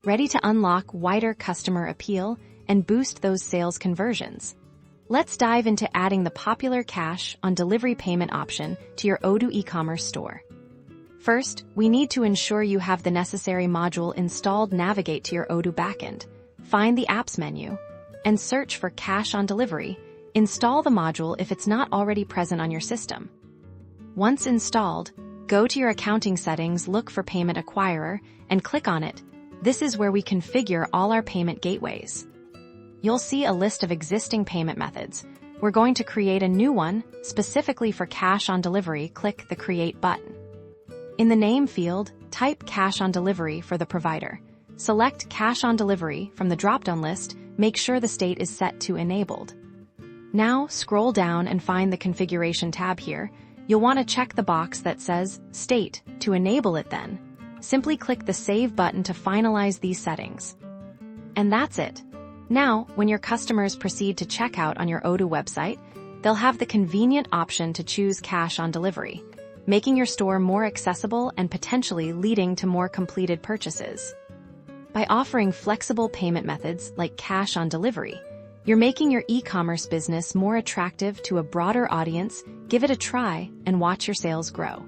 ready to unlock wider customer appeal and boost those sales conversions. Let's dive into adding the popular cash-on-delivery payment option to your Odoo e-commerce store. First, we need to ensure you have the necessary module installed. Navigate to your Odoo backend, find the Apps menu, and search for Cash on Delivery. Install the module if it's not already present on your system. Once installed, go to your accounting settings, look for Payment Acquirer, and click on it. This is where we configure all our payment gateways. You'll see a list of existing payment methods. We're going to create a new one specifically for Cash on Delivery. Click the Create button. In the name field, type Cash on Delivery for the provider. Select Cash on Delivery from the drop-down list. Make sure the state is set to Enabled. Now, scroll down and find the Configuration tab here. You'll want to check the box that says State to enable it then. Simply click the Save button to finalize these settings. And that's it. Now, when your customers proceed to checkout on your Odoo website, they'll have the convenient option to choose Cash on Delivery, making your store more accessible and potentially leading to more completed purchases. By offering flexible payment methods like Cash on Delivery, you're making your e-commerce business more attractive to a broader audience. Give it a try and watch your sales grow.